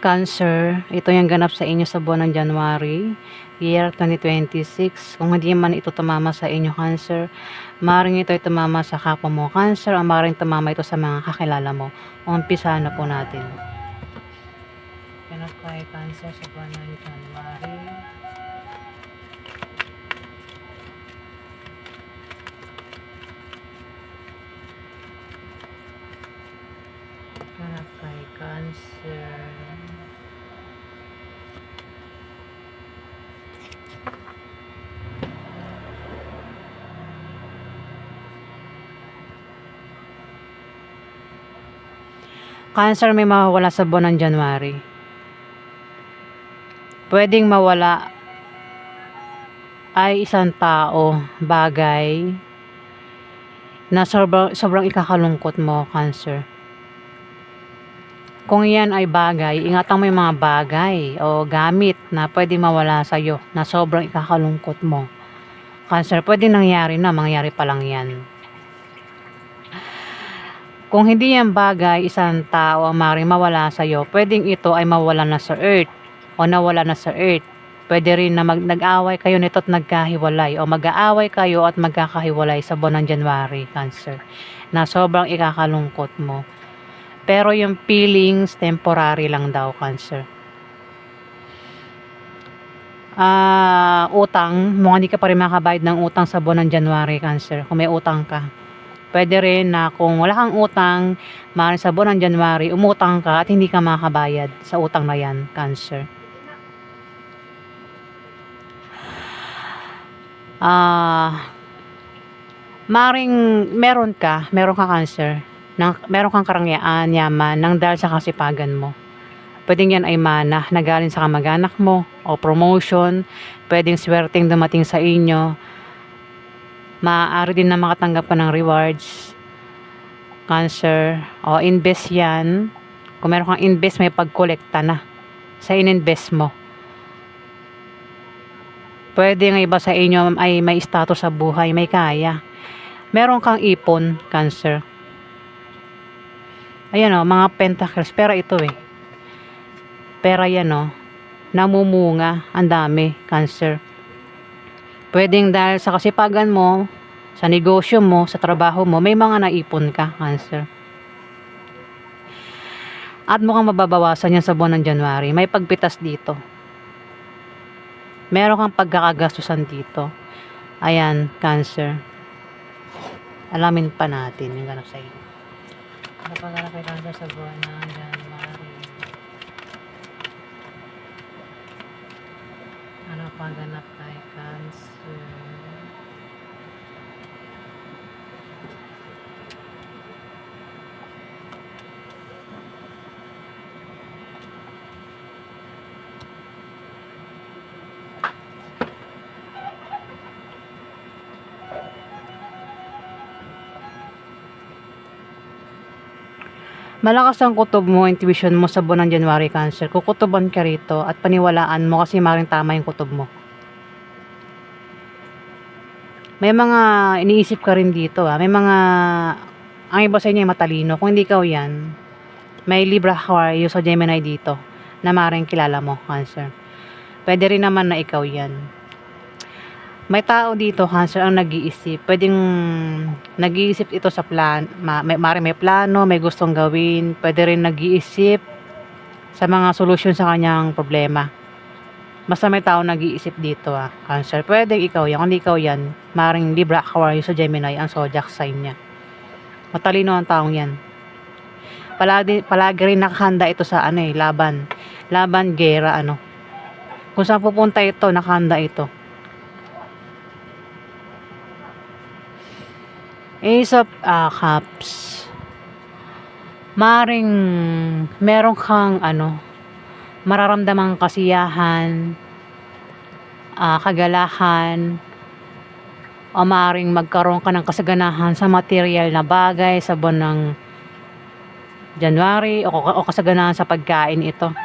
Cancer, ito yung ganap sa inyo sa buwan ng January, year 2026. Kung hindi man ito tumama sa inyo, Cancer, maaaring ito ay tumama sa kapwa mo, Cancer, o maaaring tumama ito sa mga kakilala mo. Umpisa na po natin. Ganap kay Cancer sa buwan ng January. Ganap kay Cancer. Cancer, may mawawala sa buwan ng January. Pwedeng mawala ay isang tao, bagay na sobrang ikakalungkot mo, Cancer. Kung yan ay bagay, ingatan mo yung mga bagay o gamit na pwedeng mawala sa'yo na sobrang ikakalungkot mo, Cancer. Pwedeng mangyari pa lang yan. Kung hindi yan bagay, isang tao ang maaaring mawala sa'yo, pwedeng ito ay mawala na sa earth o nawala na sa earth. Pwede rin na nag-away kayo nito at nagkahiwalay o mag-aaway kayo at magkakahiwalay sa buwan ng January, Cancer, na sobrang ikakalungkot mo. Pero yung feelings, temporary lang daw, Cancer. Utang, mukhang hindi ka pa rin makabayad ng utang sa buwan ng January, Cancer, kung may utang ka. Pwede rin na kung wala kang utang, maaaring sa buwan ng January, umutang ka at hindi ka makabayad sa utang na yan, Cancer. Maaaring meron ka, Cancer, meron kang karangyaan, yaman, nang dahil sa kasipagan mo. Pwedeng yan ay mana na galing sa kamag-anak mo o promotion. Pwedeng swerteng dumating sa inyo. Maaari din na makatanggap ka ng rewards, Cancer, o invest yan. Kung meron kang invest, may pagkolekta na sa ininvest mo. Pwede ng iba sa inyo ay may status sa buhay, may kaya. Meron kang ipon, Cancer. Ayan o, mga pentacles, pera ito eh. Pera yan o, namumunga, ang dami, Cancer. Pwedeng dahil sa kasipagan mo, sa negosyo mo, sa trabaho mo, may mga naipon ka, Cancer. At mukhang mababawasan yan sa buwan ng January. May pagpitas dito. Meron kang pagkakagastusan dito. Ayan, Cancer. Alamin pa natin yung ganap sa inyo. Ano pa ganap kay Cancer sa buwan ng January? Ano pa ganap kay Cancer? Malakas ang kutob mo, intuition mo sa buwan ng January, Cancer. Kukutoban ka rito at paniwalaan mo kasi maring tama yung kutob mo. May mga iniisip ka rin dito. May mga, ang iba sa inyo ay matalino. Kung hindi ikaw yan, may Libra, Aquarius o Gemini dito na maring kilala mo, Cancer. Pwede rin naman na ikaw yan. May tao dito, Cancer, ang nag-iisip. Pwedeng nag-iisip ito sa plan. May plano, may gustong gawin. Pwede rin nag-iisip sa mga solusyon sa kanyang problema. Basta may tao nag-iisip dito, Cancer. Pwedeng ikaw yan. Kung hindi ikaw yan, maring Libra, Aquarius o Gemini ang zodiac sign niya. Matalino ang taong yan. Palagi rin nakahanda ito sa laban. Laban, gera, Kung saan pupunta ito, nakahanda ito. Ace of Cups. Maring meron kang mararamdamang kasiyahan, kagalahan, o maring magkaroon ka ng kasaganahan sa material na bagay sa buwan ng January o kasaganahan sa pagkain ito.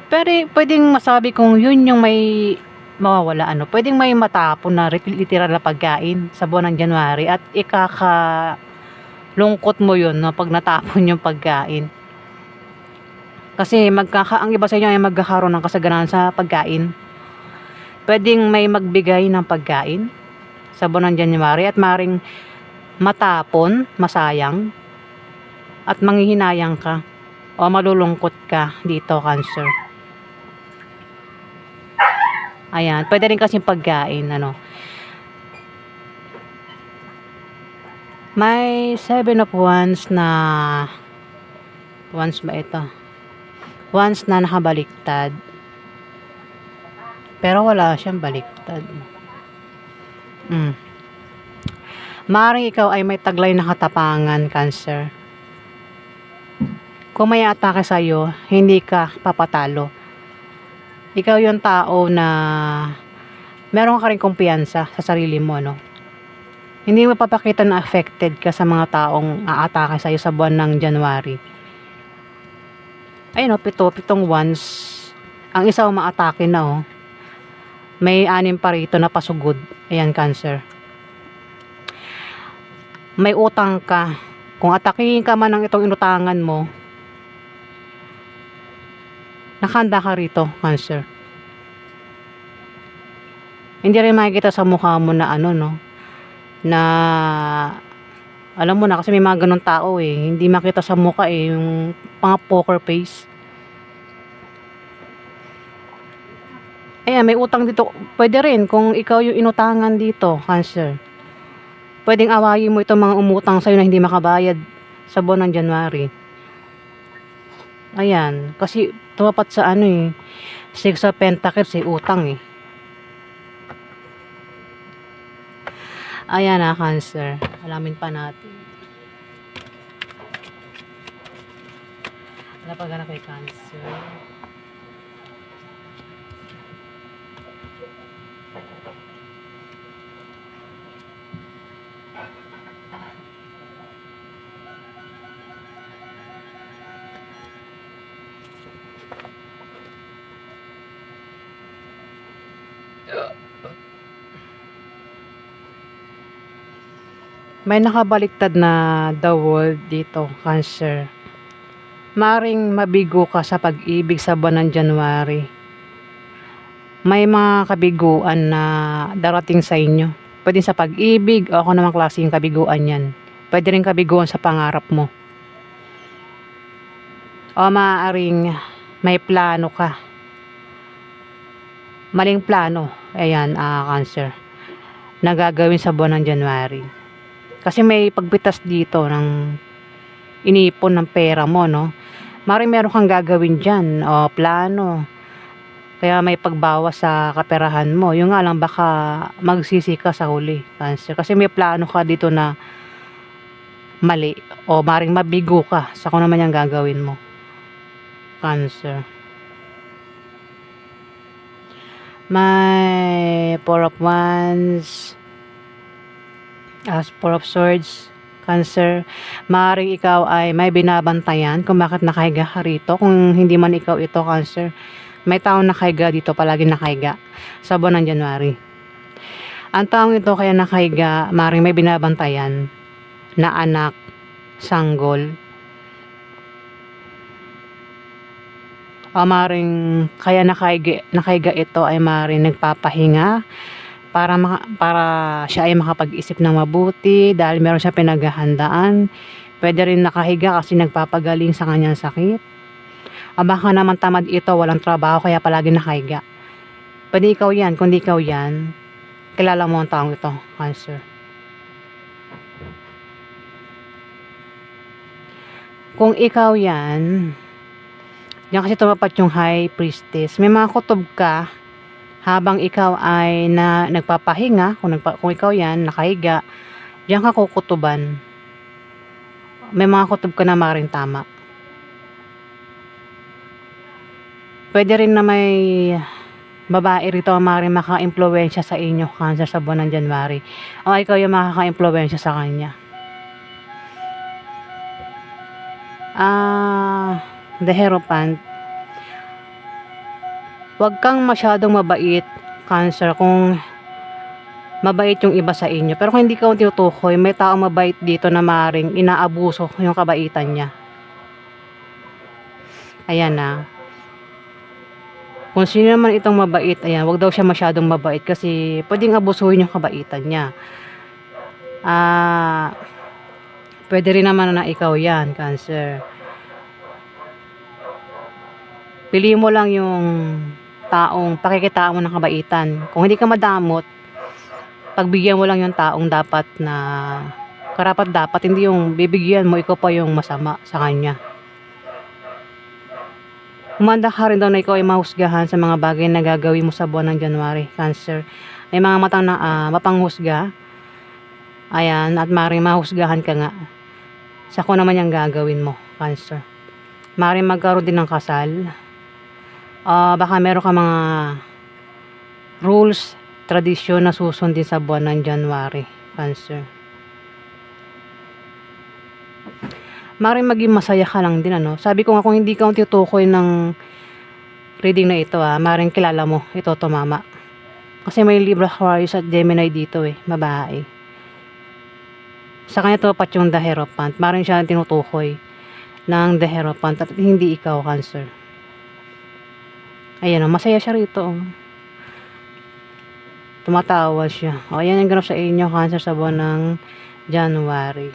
Pero pwedeng masabi kung yun yung may mawawala pwedeng may matapon na literal na pagkain sa buwan ng January at ikakalungkot mo yun pag natapon yung pagkain. Kasi ang iba sa inyo ay magkakaroon ng kasaganahan sa pagkain. Pwedeng may magbigay ng pagkain sa buwan ng January at maring matapon, masayang, at manghihinayang ka o malulungkot ka dito, Cancer. Ayan, pwede rin kasing pagkain, ano. May 7 of Wands na Wands ba ito? Wands na nakabaliktad. Pero wala siyang baliktad. Maaaring ikaw ay may taglay na katapangan, Cancer. Kung may atake sa'yo, hindi ka papatalo. Ikaw yung tao na meron ka rin kumpiyansa sa sarili mo, no? Hindi mo papakita na affected ka sa mga taong aatake sa'yo sa buwan ng January. Ayun, no, pitong Wands. Ang isa umaatake na, oh. May 6 pa rito na pasugod. Ayan, Cancer. May utang ka. Kung atakihin ka man ng itong inutangan mo, nakahanda ka rito, Cancer. Hindi rin makikita sa mukha mo na ano, no, na alam mo na, kasi may mga ganun tao eh, hindi makita sa mukha eh, yung mga poker face. Ayan, may utang dito. Pwede rin kung ikaw yung inutangan dito, Cancer. Pwedeng awayin mo itong mga umutang sa'yo na hindi makabayad sa buwan ng January. Ayan, kasi tumapat sa ano eh, 6 of Pentacles eh, utang eh. Ayan na, Cancer. Alamin pa natin. Wala pa ganap kay Cancer. May nakabaliktad na the world dito, Cancer. Maring mabigo ka sa pag-ibig sa buwan ng January. May mga kabiguan na darating sa inyo. Pwede sa pag-ibig o kung namang klaseng kabiguan yan. Pwede rin kabiguan sa pangarap mo. O maaaring may plano ka. Maling plano. Ayan, Cancer. Na gagawin sa buwan ng January. Kasi may pagbitas dito ng inipon ng pera mo, no? Maring meron kang gagawin dyan, o plano. Kaya may pagbawas sa kaperahan mo. Yung nga lang, baka magsisi ka sa huli, Cancer. Kasi may plano ka dito na mali. O maring mabigo ka sa kung naman yung gagawin mo, Cancer. May 4 of Wands. As 4 of Swords, Cancer. Maaaring ikaw ay may binabantayan kung bakit nakahiga ka rito. Kung hindi man ikaw ito, Cancer, may taong nakahiga dito, palagi nakahiga sa buwan ng January. Ang taong ito kaya nakahiga, maaaring may binabantayan na anak, sanggol, o maaaring kaya nakahiga ito ay maaaring nagpapahinga para siya ay makapag-isip ng mabuti dahil meron siya pinaghahandaan. Pwede rin nakahiga kasi nagpapagaling sa kanyang sakit. O baka naman tamad ito, walang trabaho kaya palagi nakahiga. Pwede ikaw yan. Kung di ikaw yan, kilala mo ang taong ito, Cancer. Kung ikaw yan, yan kasi tumapat yung High Priestess. May mga kutob ka habang ikaw ay nagpapahinga, kung ikaw yan, nakahiga, diyan ka kukutuban. May mga kutob ka na maaaring tama. Pwede rin na may babae rito ang maaaring maka-impluwensya sa inyo, Cancer, sa buwan ng January. O ikaw yung makaka-impluwensya sa kanya. The Hierophant. Huwag kang masyadong mabait, Cancer, kung mabait yung iba sa inyo. Pero kung hindi ka tinutukoy, may taong mabait dito na maaaring inaabuso yung kabaitan niya. Ayan na. Kung sino naman itong mabait, ayan, wag daw siya masyadong mabait kasi pwedeng abusuhin yung kabaitan niya. Ah, pwede rin naman na ikaw yan, Cancer. Piliin mo lang yung taong pakikitaan mo ng kabaitan. Kung hindi ka madamot, pagbigyan mo lang yung taong dapat na karapat dapat, hindi yung bibigyan mo, ikaw pa yung masama sa kanya. Humanda ka rin daw na ikaw ay mahusgahan sa mga bagay na gagawin mo sa buwan ng January, Cancer. May mga matang na mapanghusga. Ayan, at maaaring mahusgahan ka nga sa kung naman yung gagawin mo, Cancer. Maaaring magkaroon din ng kasal. Baka meron ka mga rules, tradisyon na susundin sa buwan ng January, Cancer. Maaaring maging masaya ka lang din, ano. Sabi ko nga, kung hindi ka tinutukoy ng reading na ito, maaaring kilala mo ito tumama. Kasi may Libra, Aquarius at Gemini dito babae. Sa kanya tumapat yung The Hierophant. Maaaring siya tinutukoy ng The Hierophant at hindi ikaw, Cancer. Ayan, masaya siya rito. Tumatawa siya. Ayan yung ganap sa inyo, Cancer, sa buwan ng January.